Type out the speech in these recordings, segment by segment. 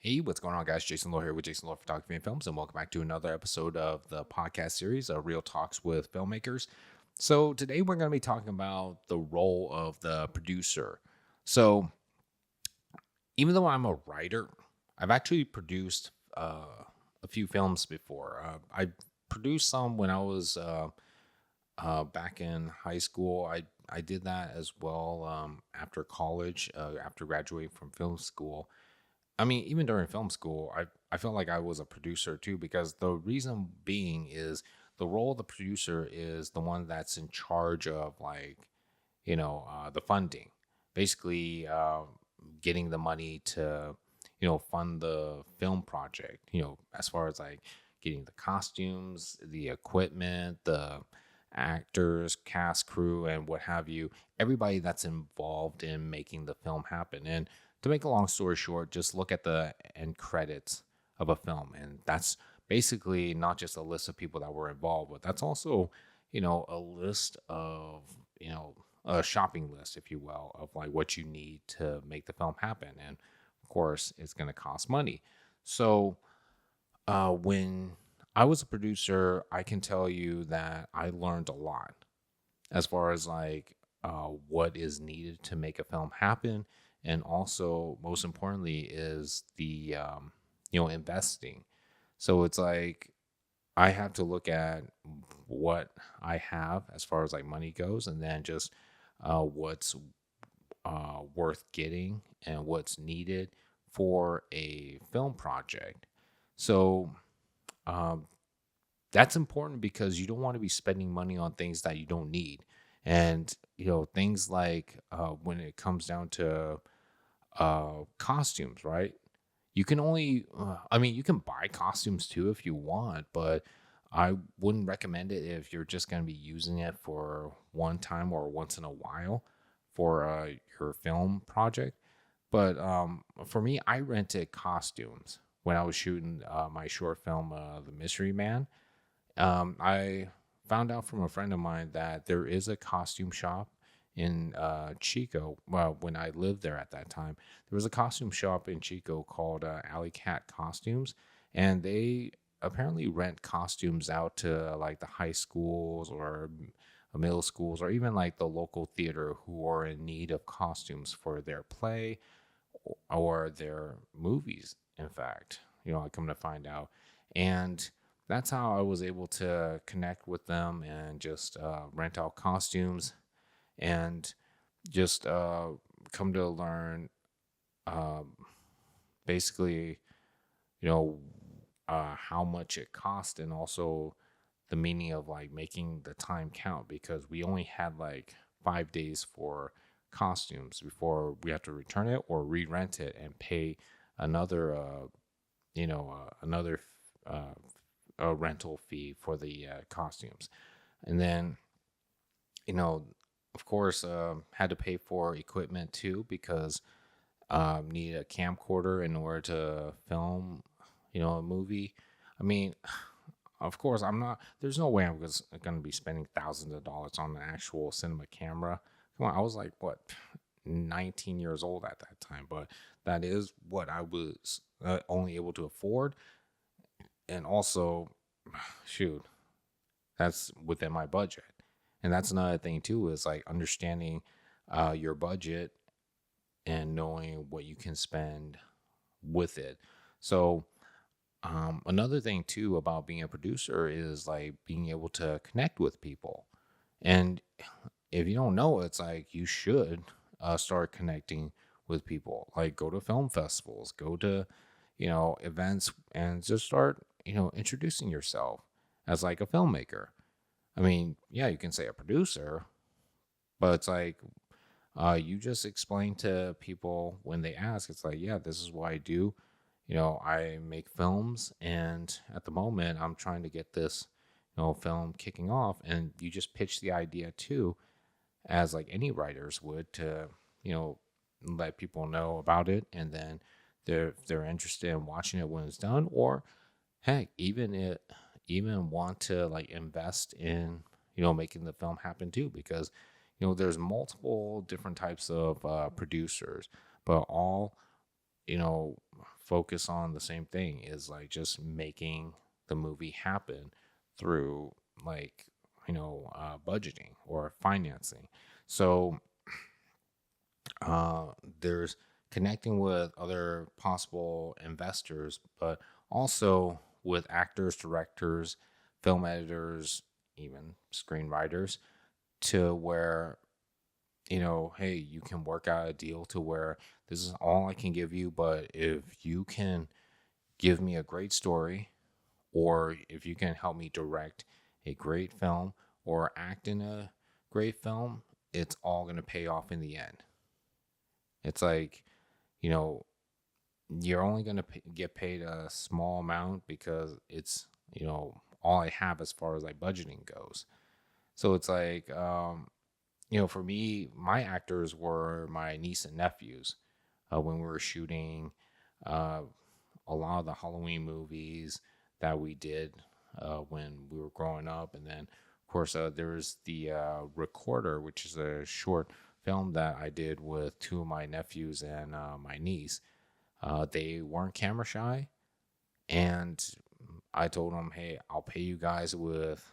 Hey, what's going on, guys? Jason Lowe here with Jason Lowe Photography and Films, and welcome back to another episode of the podcast series, Real Talks with Filmmakers. So, today we're going to be talking about the role of the producer. So, even though I'm a writer, I've actually produced a few films before. I produced some when I was back in high school. I did that as well after college, after graduating from film school. I mean, even during film school, I felt like I was a producer too, because the reason being is the role of the producer is the one that's in charge of, like, the funding, basically getting the money to, fund the film project, as far as like getting the costumes, the equipment, the actors, cast, crew, and what have you, everybody that's involved in making the film happen. And to make a long story short, just look at the end credits of a film. And that's basically not just a list of people that were involved, but that's also, a list of, a shopping list, if you will, of like what you need to make the film happen. And of course, it's going to cost money. So when I was a producer, I can tell you that I learned a lot as far as like what is needed to make a film happen, and also most importantly is the investing. So it's like I have to look at what I have as far as like money goes, and then just what's worth getting and what's needed for a film project. So um, that's important because you don't want to be spending money on things that you don't need. And, things like when it comes down to costumes, right? You can only, I mean, you can buy costumes too if you want, but I wouldn't recommend it if you're just going to be using it for one time or once in a while for your film project. But for me, I rented costumes when I was shooting my short film, The Mystery Man. I found out from a friend of mine that there is a costume shop in Chico. Well, when I lived there at that time, there was a costume shop in Chico called Alley Cat Costumes, and they apparently rent costumes out to like the high schools or middle schools, or even like the local theater who are in need of costumes for their play or their movies. In fact, I come to find out, and that's how I was able to connect with them and just rent out costumes and just come to learn um, basically, you know, how much it cost, and also the meaning of like making the time count, because we only had like 5 days for costumes before we have to return it or re-rent it and pay another, another uh, rental fee for the costumes. And then, you know, of course, had to pay for equipment too, because need a camcorder in order to film, a movie. I mean, of course, I'm not. There's no way I'm going to be spending thousands of dollars on an actual cinema camera. Come on, I was like what, 19 years old at that time, but that is what I was only able to afford, and also, shoot, that's within my budget. And that's another thing too, is like understanding your budget and knowing what you can spend with it. So another thing too about being a producer is like being able to connect with people. And if you don't know, it's like you should start connecting with people. Like go to film festivals, go to events, and just start introducing yourself as like a filmmaker. I mean, yeah, you can say a producer, but it's like you just explain to people when they ask. It's like, yeah, this is what I do. I make films, and at the moment, I'm trying to get this, film kicking off. And you just pitch the idea too, as like any writers would, to, you know, let people know about it, and then they're interested in watching it when it's done, or heck, even want to like invest in making the film happen too, because there's multiple different types of producers, but all you know focus on the same thing, is like just making the movie happen through like budgeting or financing. So uh, there's connecting with other possible investors, but also with actors, directors, film editors, even screenwriters, to where, hey, you can work out a deal to where this is all I can give you, but if you can give me a great story, or if you can help me direct a great film or act in a great film, it's all going to pay off in the end. It's like, you know, you're only going to get paid a small amount because it's, all I have as far as like budgeting goes. So it's like, for me, my actors were my niece and nephews when we were shooting uh, a lot of the Halloween movies that we did when we were growing up. And then, of course, there's the Recorder, which is a short film that I did with two of my nephews and my niece. They weren't camera shy, and I told them, "Hey, I'll pay you guys with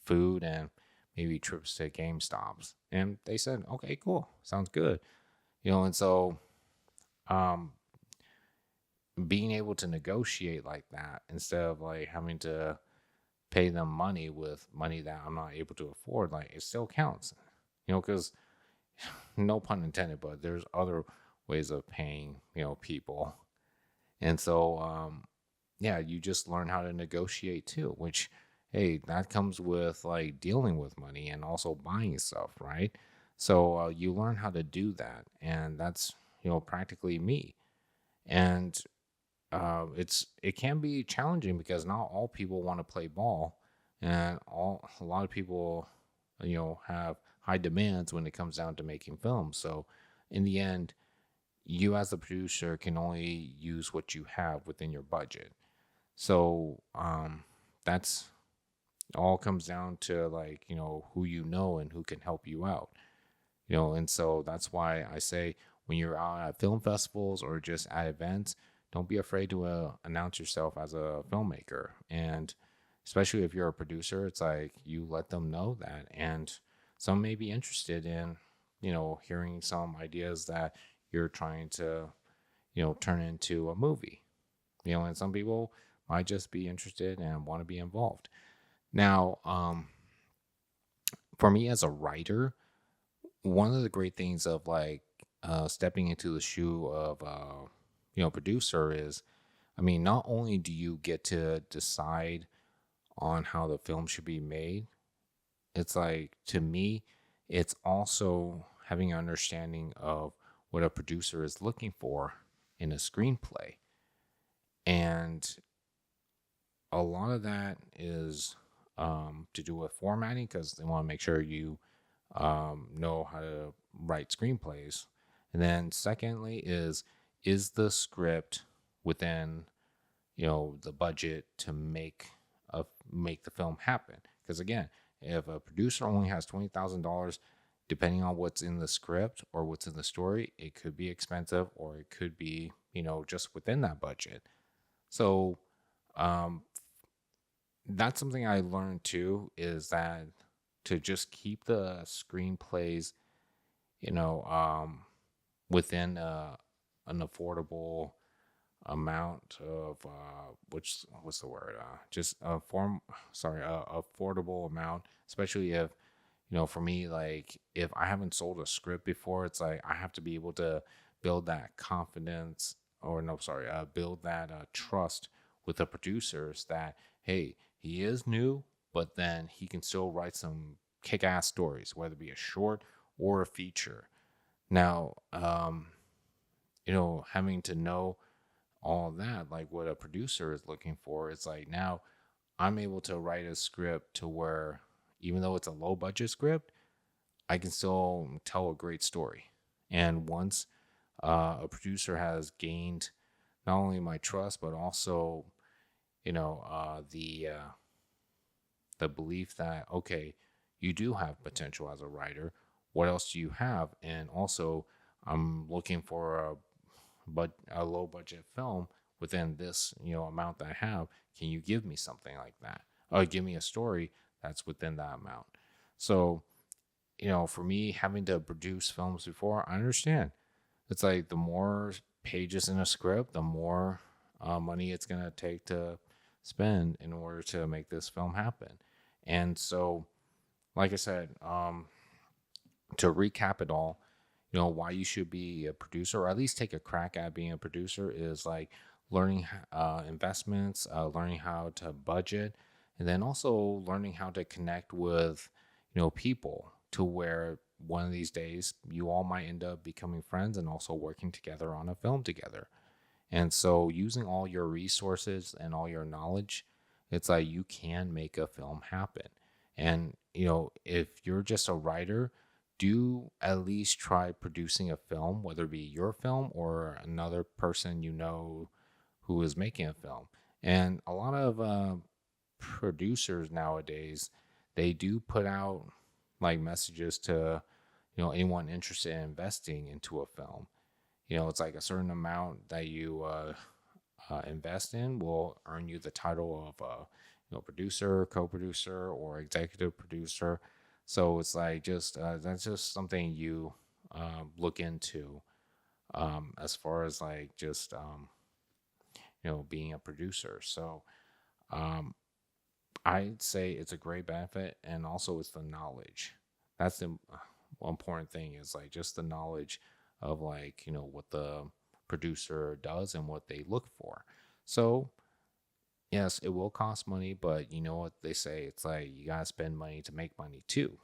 food and maybe trips to GameStops." And they said, "Okay, cool, sounds good." And so um, being able to negotiate like that instead of like having to pay them money with money that I'm not able to afford, like it still counts, because no pun intended, but there's other ways of paying, people. And so, yeah, you just learn how to negotiate too, which, hey, that comes with like dealing with money and also buying stuff, right? So you learn how to do that. And that's, practically me. And it can be challenging because not all people want to play ball, and a lot of people have high demands when it comes down to making films. So in the end, you as a producer can only use what you have within your budget. So that's all comes down to like who and who can help you out. And so that's why I say when you're out at film festivals or just at events, don't be afraid to announce yourself as a filmmaker. And especially if you're a producer, it's like you let them know that. And some may be interested in, hearing some ideas that you're trying to, turn into a movie. And some people might just be interested and want to be involved. Now, for me as a writer, one of the great things of like stepping into the shoe of producer is, I mean, not only do you get to decide on how the film should be made, it's like, to me, it's also having an understanding of what a producer is looking for in a screenplay. And a lot of that is to do with formatting, because they want to make sure you know how to write screenplays. And then secondly is the script within the budget to make the film happen? Because again, if a producer only has $20,000, depending on what's in the script or what's in the story, it could be expensive or it could be just within that budget. So um, that's something I learned too, is that to just keep the screenplays, within an affordable amount of what's the word? Just a affordable amount, especially if for me, like if I haven't sold a script before, it's like I have to be able to build that confidence, or no, sorry, build that trust with the producers that, hey, he is new, but then he can still write some kick-ass stories, whether it be a short or a feature. Now, having to know all that, like what a producer is looking for, it's like now I'm able to write a script to where even though it's a low budget script, I can still tell a great story. And once a producer has gained not only my trust, but also, the belief that, okay, you do have potential as a writer. What else do you have? And also, I'm looking for a low budget film within this, amount that I have, can you give me something like that? Or give me a story that's within that amount. So, for me, having to produce films before, I understand. It's like the more pages in a script, the more money it's going to take to spend in order to make this film happen. And so, like I said, to recap it all, why you should be a producer, or at least take a crack at being a producer, is like learning investments, learning how to budget, and then also learning how to connect with, people, to where one of these days you all might end up becoming friends and also working together on a film together. And so, using all your resources and all your knowledge, it's like you can make a film happen. And, if you're just a writer, do at least try producing a film, whether it be your film or another person who is making a film. And a lot of producers nowadays, they do put out like messages to, anyone interested in investing into a film. It's like a certain amount that you invest in will earn you the title of producer, co-producer, or executive producer. So it's like just that's just something you look into, as far as like just being a producer. So um, I'd say it's a great benefit, and also it's the knowledge. That's the important thing, is like just the knowledge of like what the producer does and what they look for. So yes, it will cost money, but you know what they say, it's like you gotta spend money to make money too.